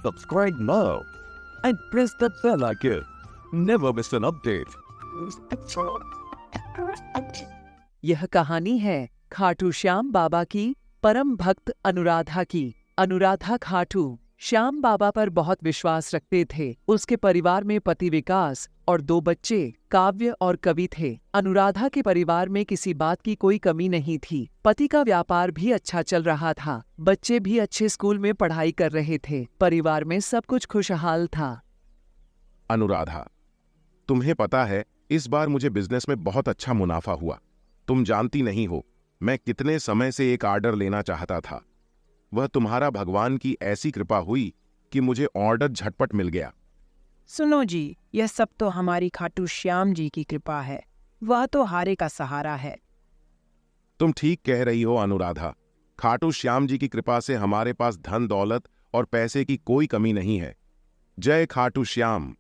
Subscribe now and press the bell icon. Never miss an update. यह कहानी है खाटू श्याम बाबा की परम भक्त अनुराधा की। अनुराधा खाटू श्याम बाबा पर बहुत विश्वास रखते थे। उसके परिवार में पति विकास और 2 बच्चे काव्य और कवि थे। अनुराधा के परिवार में किसी बात की कोई कमी नहीं थी। पति का व्यापार भी अच्छा चल रहा था। बच्चे भी अच्छे स्कूल में पढ़ाई कर रहे थे। परिवार में सब कुछ खुशहाल था। अनुराधा, तुम्हें पता है इस बार मुझे बिजनेस में बहुत अच्छा मुनाफा हुआ। तुम जानती नहीं हो मैं कितने समय से एक ऑर्डर लेना चाहता था। वह तुम्हारा भगवान की ऐसी कृपा हुई कि मुझे ऑर्डर झटपट मिल गया। सुनो जी, यह सब तो हमारी खाटू श्याम जी की कृपा है। वह तो हारे का सहारा है। तुम ठीक कह रही हो अनुराधा। खाटू श्याम जी की कृपा से हमारे पास धन दौलत और पैसे की कोई कमी नहीं है। जय खाटू श्याम।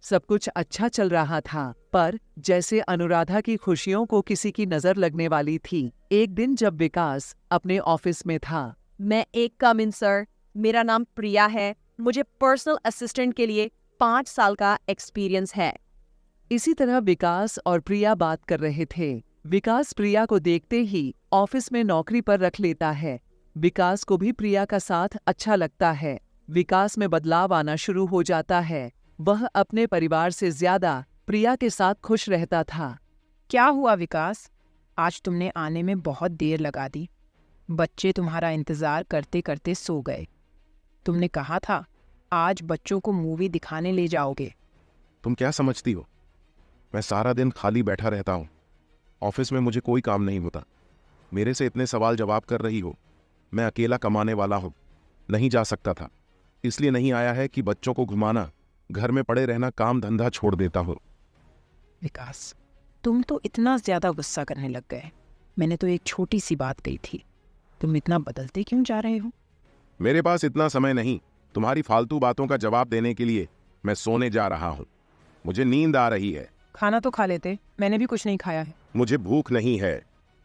सब कुछ अच्छा चल रहा था, पर जैसे अनुराधा की खुशियों को किसी की नजर लगने वाली थी। एक दिन जब विकास अपने ऑफिस में था। मैं एक कम इन सर, मेरा नाम प्रिया है। मुझे पर्सनल असिस्टेंट के लिए 5 साल का एक्सपीरियंस है। इसी तरह विकास और प्रिया बात कर रहे थे। विकास प्रिया को देखते ही ऑफिस में नौकरी पर रख लेता है। विकास को भी प्रिया का साथ अच्छा लगता है। विकास में बदलाव आना शुरू हो जाता है। वह अपने परिवार से ज्यादा प्रिया के साथ खुश रहता था। क्या हुआ विकास? आज तुमने आने में बहुत देर लगा दी। बच्चे तुम्हारा इंतजार करते करते सो गए। तुमने कहा था आज बच्चों को मूवी दिखाने ले जाओगे। तुम क्या समझती हो? मैं सारा दिन खाली बैठा रहता हूं। ऑफिस में मुझे कोई काम नहीं होता। मेरे से इतने सवाल जवाब कर रही हो। मैं अकेला कमाने वाला हूं, नहीं जा सकता था। इसलिए नहीं आया है कि बच्चों को घुमाना, घर में पड़े रहना, काम धंधा छोड़ देता हो। विकास, तुम तो इतना ज्यादा गुस्सा करने लग गए। मैंने तो एक छोटी सी बात कही थी। तुम इतना बदलते क्यों जा रहे हो? मेरे पास इतना समय नहीं तुम्हारी फालतू बातों का जवाब देने के लिए। मैं सोने जा रहा हूं। मुझे नींद आ रही है। खाना तो खा लेते। मैंने भी कुछ नहीं खाया है। मुझे भूख नहीं है।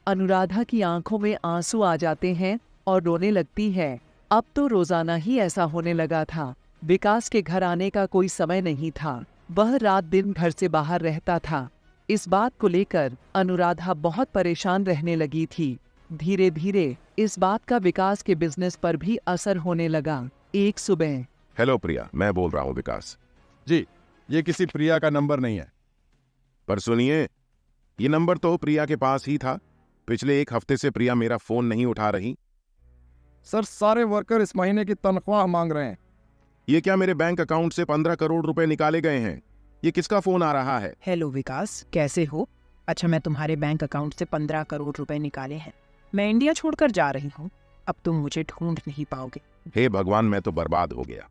अनुराधा की आंखों में आंसू आ जाते हैं और रोने लगती है। अब तो रोजाना ही ऐसा होने लगा था। विकास के घर आने का कोई समय नहीं था। वह रात दिन घर से बाहर रहता था। इस बात को लेकर अनुराधा बहुत परेशान रहने लगी थी। धीरे धीरे इस बात का विकास के बिजनेस पर भी असर होने लगा। एक सुबह, हेलो प्रिया, मैं बोल रहा हूं विकास। जी, ये किसी प्रिया का नंबर नहीं है। पर सुनिए, ये नंबर तो प्रिया के पास ही था। पिछले 1 हफ्ते से प्रिया मेरा फोन नहीं उठा रही। सर, सारे वर्कर इस महीने की तनख्वाह मांग रहे हैं। ये क्या मेरे बैंक अकाउंट से 15 करोड़ रुपए निकाले गए हैं? ये किसका फोन आ रहा है? हेलो विकास, कैसे हो? अच्छा, मैं तुम्हारे बैंक अकाउंट से 15 करोड़ रुपए निकाले हैं। मैं इंडिया छोड़कर जा रही हूँ। अब तुम मुझे ढूंढ नहीं पाओगे। हे भगवान, मैं तो बर्बाद हो गया।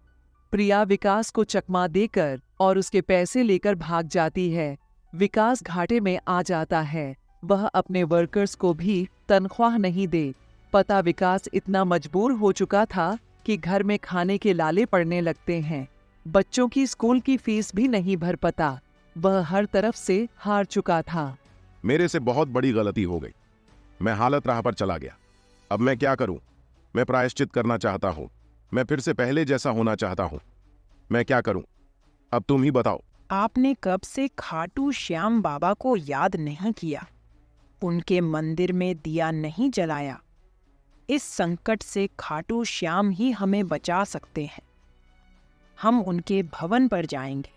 प्रिया विकास को चकमा देकर और उसके पैसे लेकर भाग जाती है। विकास घाटे में आ जाता है। वह अपने वर्कर्स को भी तनख्वाह नहीं दे। पता विकास इतना मजबूर हो चुका था कि घर में खाने के लाले पड़ने लगते हैं। बच्चों की स्कूल की फीस भी नहीं भर पाता। वह हर तरफ से हार चुका था। मेरे से बहुत बड़ी गलती हो गई। मैं हालत राह पर चला गया। अब मैं क्या करूं? मैं प्रायश्चित करना चाहता हूं। मैं फिर से पहले जैसा होना चाहता हूं। मैं क्या करूं? अब तुम ही बताओ। आपने कब से खाटू श्याम बाबा को याद नहीं किया? उनके मंदिर में दिया नहीं जलाया? इस संकट से खाटू श्याम ही हमें बचा सकते हैं। हम उनके भवन पर जाएंगे,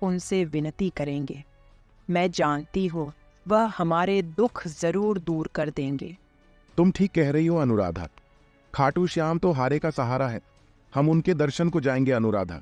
उनसे विनती करेंगे। मैं जानती हूँ वह हमारे दुख जरूर दूर कर देंगे। तुम ठीक कह रही हो अनुराधा। खाटू श्याम तो हारे का सहारा है। हम उनके दर्शन को जाएंगे अनुराधा।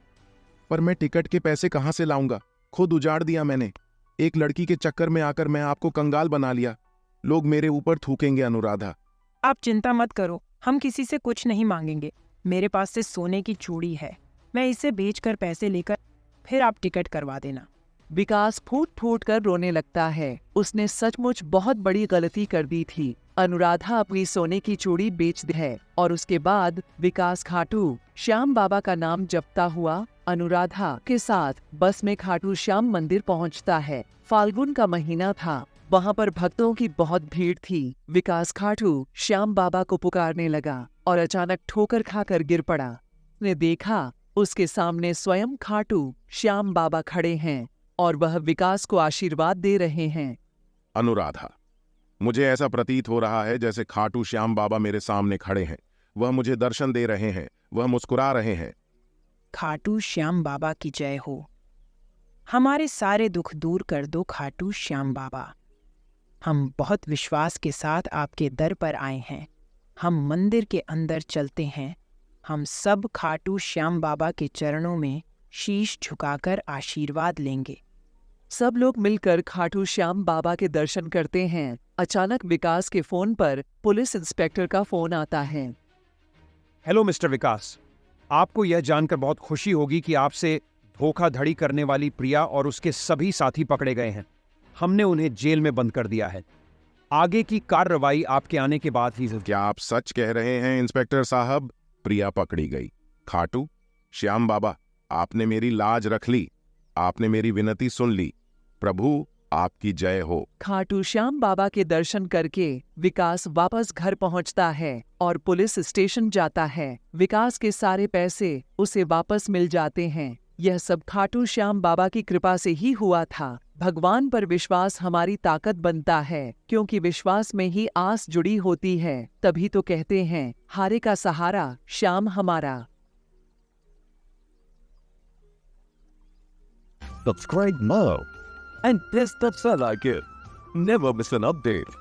पर मैं टिकट के पैसे कहां से लाऊंगा? खुद उजाड़ दिया मैंने। एक लड़की के चक्कर में आकर मैं आपको कंगाल बना लिया। लोग मेरे ऊपर थूकेंगे अनुराधा। आप चिंता मत करो, हम किसी से कुछ नहीं मांगेंगे। मेरे पास से सोने की चूड़ी है। मैं इसे बेचकर पैसे लेकर फिर आप टिकट करवा देना। विकास फूट फूट कर रोने लगता है। उसने सचमुच बहुत बड़ी गलती कर दी थी। अनुराधा अपनी सोने की चूड़ी बेच दी है और उसके बाद विकास खाटू श्याम बाबा का नाम जपता हुआ अनुराधा के साथ बस में खाटू श्याम मंदिर पहुंचता है। फाल्गुन का महीना था। वहां पर भक्तों की बहुत भीड़ थी। विकास खाटू श्याम बाबा को पुकारने लगा और अचानक ठोकर खाकर गिर पड़ा। उसने देखा उसके सामने स्वयं खाटू श्याम बाबा खड़े हैं और वह विकास को आशीर्वाद दे रहे हैं। अनुराधा, मुझे ऐसा प्रतीत हो रहा है जैसे खाटू श्याम बाबा मेरे सामने खड़े हैं। वह मुझे दर्शन दे रहे हैं, वह मुस्कुरा रहे हैं। खाटू श्याम बाबा की जय हो। हमारे सारे दुख दूर कर दो खाटू श्याम बाबा। हम बहुत विश्वास के साथ आपके दर पर आए हैं। हम मंदिर के अंदर चलते हैं। हम सब खाटू श्याम बाबा के चरणों में शीश झुकाकर आशीर्वाद लेंगे। सब लोग मिलकर खाटू श्याम बाबा के दर्शन करते हैं। अचानक विकास के फोन पर पुलिस इंस्पेक्टर का फोन आता है। हेलो मिस्टर विकास, आपको यह जानकर बहुत खुशी होगी कि आपसे धोखाधड़ी करने वाली प्रिया और उसके सभी साथी पकड़े गए हैं। हमने उन्हें जेल में बंद कर दिया है। आगे की कार्रवाई आपके आने के बाद ही होगी। क्या आप सच कह रहे हैं इंस्पेक्टर साहब? प्रिया पकड़ी गई। खाटू श्याम बाबा, आपने मेरी लाज रख ली। आपने मेरी विनती सुन ली। प्रभु आपकी जय हो। खाटू श्याम बाबा के दर्शन करके विकास वापस घर पहुंचता है और पुलिस स्टेशन जाता है। विकास के सारे पैसे उसे वापस मिल जाते हैं। यह सब खाटू श्याम बाबा की कृपा से ही हुआ था। भगवान पर विश्वास हमारी ताकत बनता है, क्योंकि विश्वास में ही आस जुड़ी होती है। तभी तो कहते हैं, हारे का सहारा श्याम हमारा। Subscribe now and press the bell icon. Never miss an update.